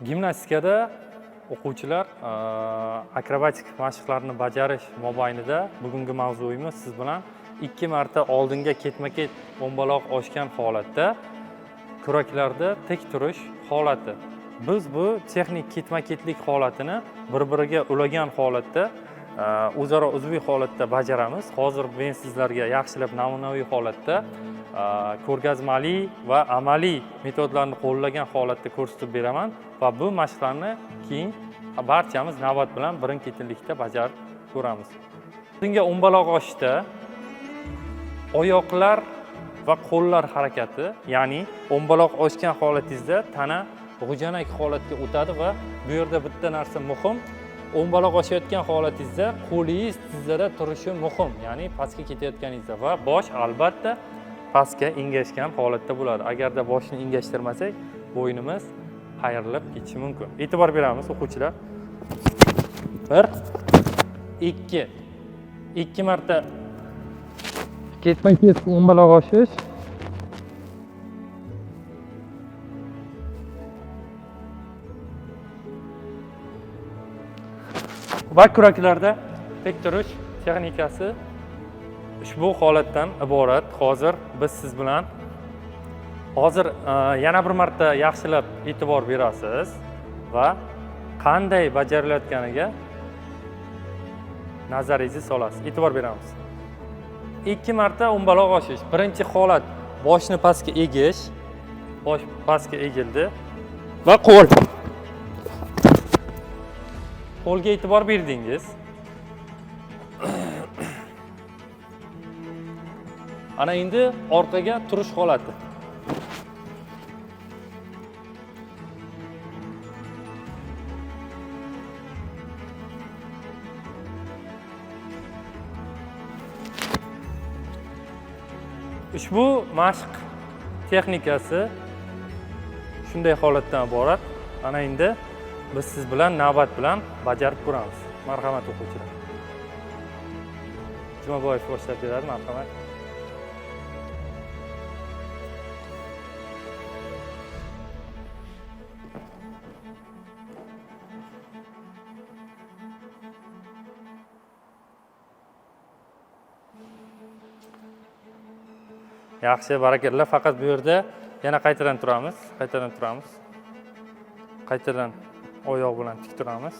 Gimnastikada o'quvchilar akrobatik mashqlarni bajarish mobaynida bugungi mavzuyimiz siz bilan 2 marta oldinga ketma-ket o'mbaloq oshgan holatda kuraklarda tik turish holati. Biz bu texnik ketma-ketlik holatini bir-biriga ulagan holatda o'zaro uzviy holatda bajaramiz. Hozir men sizlarga yaxshilab namunaviy holatda ko'rgazmali va amaliy metodlarni qo'llagan holatda ko'rsatib beraman va bu mashqlarni keyin barchamiz navbat bilan birin-ketinlikda bajarib ko'ramiz. Bunga o'mbaloq oshishda oyoqlar va qo'llar harakati, ya'ni o'mbaloq oshgan holatingizda tana g'ujanak holatga o'tadi va bu yerda bitta narsa muhim. O'mbaloq oshayotgan holatingizda qo'lingiz tizzada turishi muhim, ya'ni pastga ketayotganingizda va bosh albatta pastga engashgan holatda bo'ladi. Agarda boshni engashtirmasak, bo'ynimiz qayrilib ketishi mumkin. E'tibor beramiz o'quvchilar. 1 2 marta ketma-ket o'mbaloq oshish. Va kuraklarda tik turish texnikasi ushbu holatdan iborat. Hozir biz siz bilan yana bir marta yaxshilab e'tibor berasiz va qanday bajarilayotganiga nazaringizni solasiz. E'tibor beramiz. 2 marta o'mbaloq oshish. Birinchi holat boshni pastga egish. Bosh pastga egildi va qo'l. Qo'lga e'tibor berdingiz. Ana endi orqaga turish holati. Ushbu mashq texnikasi shunday holatdan iborat. Ana endi biz siz bilan navbat bilan bajarib ko'ramiz. Marhamat o'quvchilar. Jumaboyev boshlab beradi, marhamat. Yaxshi, barakallah. Faqat bu yerda yana qaytadan turamiz. Qaytadan oyoq bilan tik turamiz.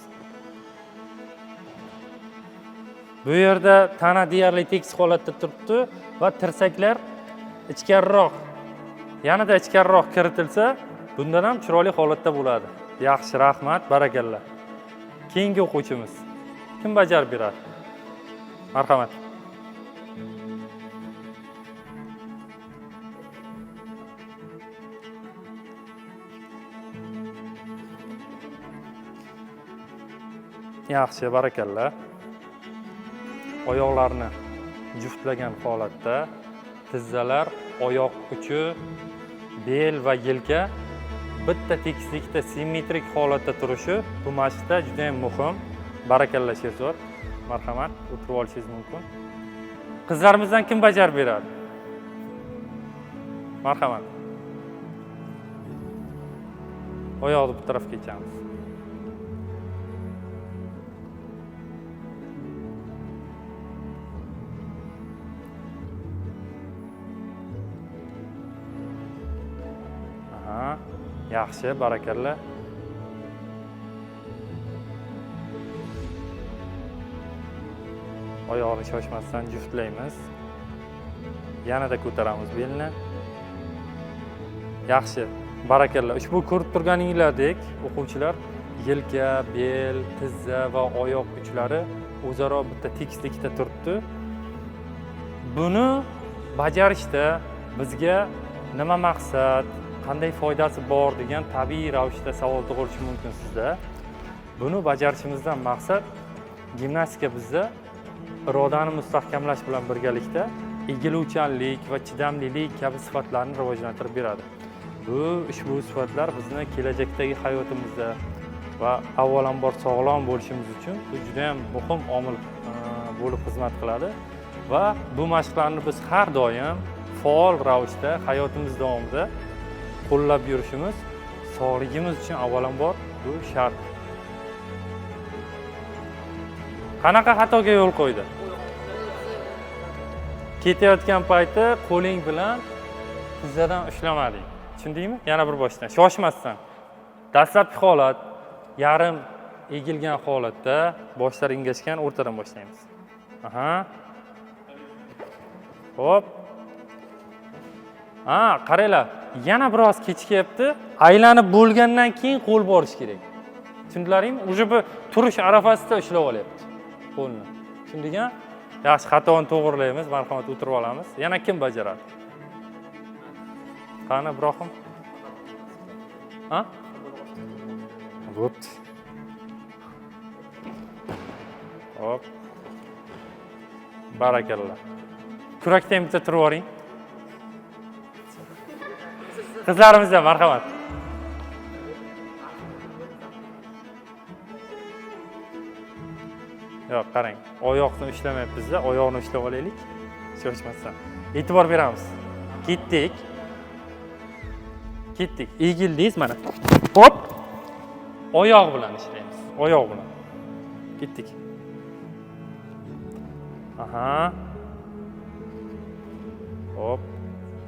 Bu yerda tana deyarli tekis holatda turibdi va tirsaklar ichkariroq, yanada ichkariroq kiritilsa, bundan ham chiroyli holatda bo'ladi. Yaxshi, rahmat, barakallah. Keyingi o'quvchimiz kim bajarib beradi? Marhamat. Yaxshi, barakallah. Oyoqlarni juftlagan holatda tizzalar, oyoq uchi, bel va yelka bitta tekislikda simmetrik holatda turishi bu mashqda juda ham muhim. Barakallah Sherzod. Marhamat, o'tirib olishingiz mumkin. Qizlarimizdan kim bajarib beradi? Marhamat. Oyoqni bu tarafga kechamiz. Yaxshi, barakallah. Oyoqni shoshmasdan juftlaymiz. Yanada ko'taramiz belni. Yaxshi, barakallah. Ushbu ko'rib turganinglardek o'quvchilar yelka, bel, tizza va oyoq uchlari o'zaro bitta tekislikda turibdi. Buni bajarishda bizga nima maqsad, qanday foydasi bor degan tabiiy ravishda savol tug'ilishi mumkin sizda. Buni bajarishimizdan maqsad gimnastika bizda irodani mustahkamlash bilan birgalikda egiluvchanlik va chidamlilik kabi sifatlarni rivojlantirib beradi. Ushbu sifatlar bizni kelajakdagi hayotimizda va avvalambor sog'lom bo'lishimiz uchun bu juda ham muhim omil bo'lib xizmat qiladi va bu mashqlarni biz har doim faol ravishda hayotimiz davomida qo'llab yurishimiz sog'ligimiz uchun avvalambor bu shart. Qanaqa xatoga yo'l qo'ydi? Ketayotgan payti qo'ling bilan tizzadan ushlamading. Tushundingmi? Yana bir boshdan. Shoshmasdan. Dastlabki holat yarim egilgan holatda, boshlar engashgan, o'rtadan boshlaymiz. Aha. Hop. Qaranglar, yana biroz kechikyapti. Aylanib bo'lgandan keyin qo'l borish kerak. Tushundilaringmi? Uje bu turish arafasida ushlab olyapti qo'lni. Tushundingmi? Yaxshi, xatoni to'g'rilaymiz, marhamat o'tirib olamiz. Yana kim bajaradi? Qani, Ibrohim? Ha? Bo'pti. Hop. Barakalloh. Kurakda bitta turib oling. Qizlarimiz ham marhamat. Yo'q, qarang. Oyoqni ushlamayapmiz-da, oyoqni ushlab olaylik. Shoshmasdan. E'tibor beramiz. Ketdik. Egildingiz mana. Hop. Oyoq bilan ishlaymiz. Oyoq bilan. Ketdik. Aha. Hop.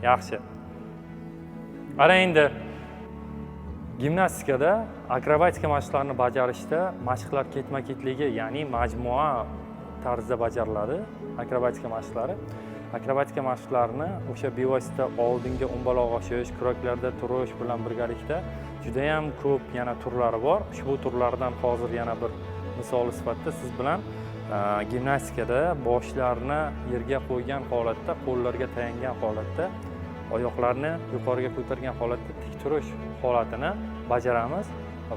Yaxshi. Ana endi gimnastikada akrobatika mashqlarini bajarishda mashqlar ketma-ketligi, ya'ni majmua tarzda bajariladi akrobatika mashqlari. Akrobatika mashqlarini o'sha bevosita oldinga o'mbaloq oshish, kuraklarda turish bilan birgalikda juda ham ko'p yana turlari bor. Ushbu turlardan hozir yana bir misol sifatida siz bilan gimnastikada boshlarni yerga qo'ygan holatda, qo'llarga tayangan holatda, oyoqlarni yuqoriga ko'targan holatda tik turish holatini bajaramiz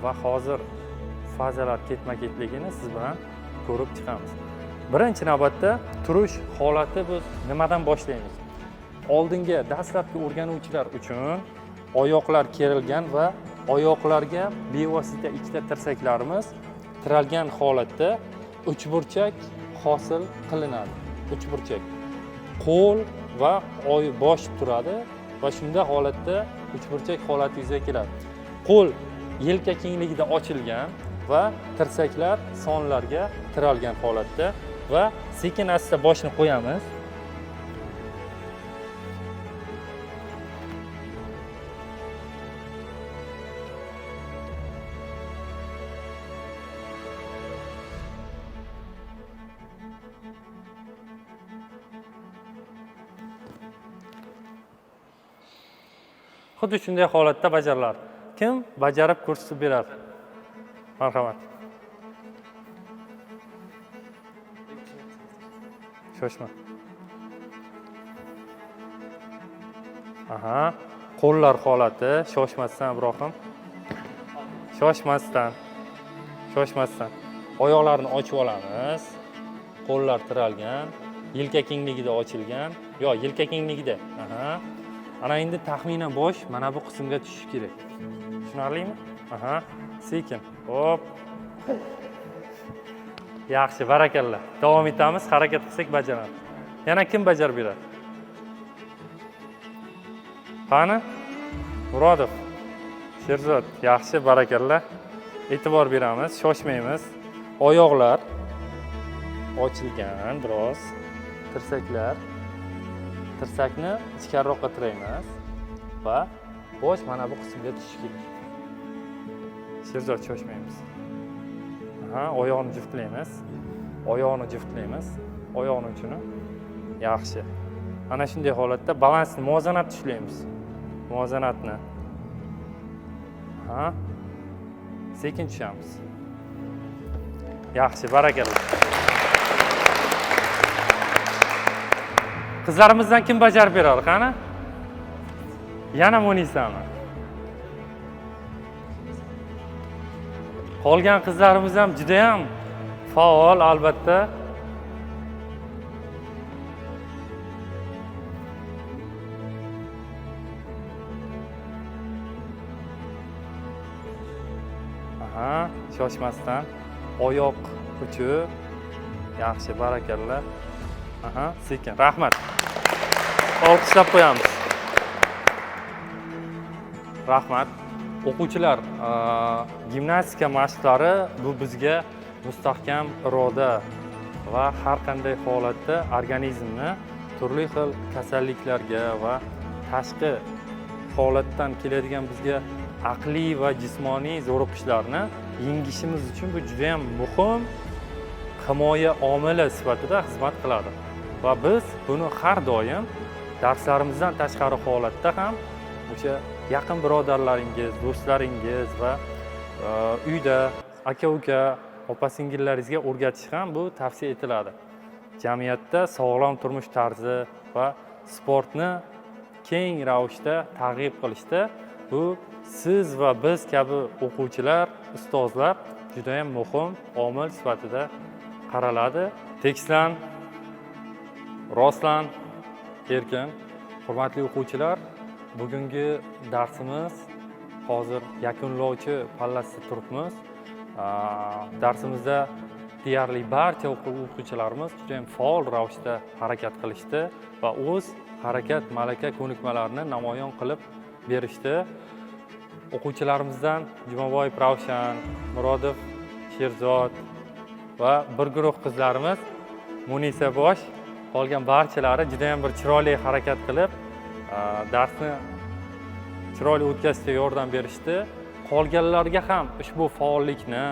va hozir fazalar ketma-ketligini siz bilan ko'rib chiqamiz. Birinchi navbatda turish holati biz nimadan boshlaymiz? Oldinga dastlabki o'rganuvchilar uchun oyoqlar kerilgan va oyoqlarga bevosita ikkita tirsaklarimiz tiralgan holatda uchburchak hosil qilinadi. Uchburchak. Qo'l va bosh turadi va shunda holatda uchburchak holati yuzaga keladi. Qo'l yelka kengligida ochilgan va tirsaklar sonlarga tiralgan holatda va sekin asta boshni qo'yamiz. Xuddi shunday holatda bajariladi. Kim bajarib ko'rsatib beradi? Marhamat. Shoshma. Aha, qo'llar holati, shoshmasdan Ibrohim. Shoshmasdan. Oyoqlarni ochib olamiz. Qo'llar tiralgan, yelka kengligida ochilgan. Yo, yelka kengligida. Aha. Ana endi taxminan bosh mana bu qismga tushishi kerak. Tushunarlimi? Aha, sekin. Hop. Yaxshi, barakalloh. Davom etamiz, harakat qilsak bajaramiz. Yana kim bajarib beradi? Qani? Murodov. Sherzod, yaxshi, barakalloh. E'tibor beramiz, shoshmaymiz. Oyoqlar ochilgan biroz. Tirsakni ichkariroqqa tiraymiz va bosh mana bu qismga tushishi kerak. Sherzod, shoshmaymiz. Aha, oyoqni juftlaymiz. Oyoqni uchini. Yaxshi. Ana shunday holatda balansni, muvozanatni ishlaymiz. Muvozanatni. Aha. Sekin tushamiz. Yaxshi, barakalloh. Qizlarimizdan kim bajarib beradi, qani? Yana Munisami? Qolgan qizlarimiz ham juda ham faol, albatta. Aha, shoshmasdan oyoq uchi. Yaxshi, barakalloh. Aha, sekin. Rahmat. Olqishlab qo'yamiz. Rahmat. o'quvchilar gimnastika mashqlari bu bizga mustahkam iroda va har qanday holatda organizmni turli xil kasalliklarga va tashqi holatdan keladigan bizga aqliy va jismoniy zo'riqishlarni yengishimiz uchun bu juda ham muhim himoya omili sifatida xizmat qiladi. Va biz buni har doim darslarimizdan tashqari holatda ham o'sha yaqin birodarlaringiz, do'stlaringiz va uyda aka-uka, opa-singillaringizga o'rgatish ham bu tavsiya etiladi. Jamiyatda sog'lom turmush tarzi va sportni keng ravishda targ'ib qilishda bu siz va biz kabi o'quvchilar, ustozlar juda ham muhim omil sifatida qaraladi. Tekislan, Roslan, Erkin, hurmatli o'quvchilar, bugungi darsimiz hozir yakunlovchi pallasida turibmiz. Darsimizda deyarli barcha o'quvchilarimiz juda ham faol ravishda harakat qilishdi va o'z harakat, malaka, ko'nikmalarini namoyon qilib berishdi. O'quvchilarimizdan Jumaboyev Ravshan, Murodov Sherzod va bir guruh qizlarimiz Munisa Bosh qolgan barchalari juda ham bir chiroyli harakat qilib, darsni chiroyli o'tkazishga yordam berishdi. Qolganlarga ham ushbu faollikni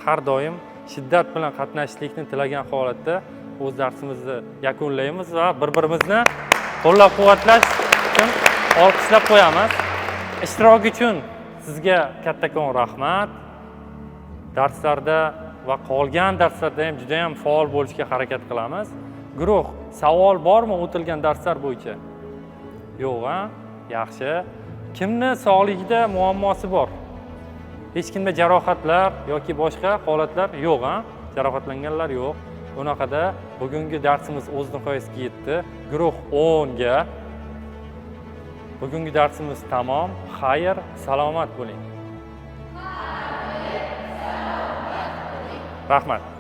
har doim shiddat bilan qatnashishlikni tilagan holatda o'z darsimizni yakunlaymiz va bir-birimizni qo'llab-quvvatlash uchun olqishlab qo'yamiz. Ishtirok uchun sizga kattakon rahmat. Darslarda va qolgan darslarda ham juda ham faol bo'lishga harakat qilamiz. Guruh, savol bormi o'tilgan darslar bo'yicha? Yo'q, ha? Yaxshi. Kimni sog'ligida muammosi bor? Hech kimda jarohatlar yoki boshqa holatlar yo'q, ha? Jarohatlanganlar yo'q. Bunaqada bugungi darsimiz o'z nihoyasiga yetdi. Guruh 10 ga bugungi darsimiz tamom. Xayr, salomat bo'ling. Rahmat.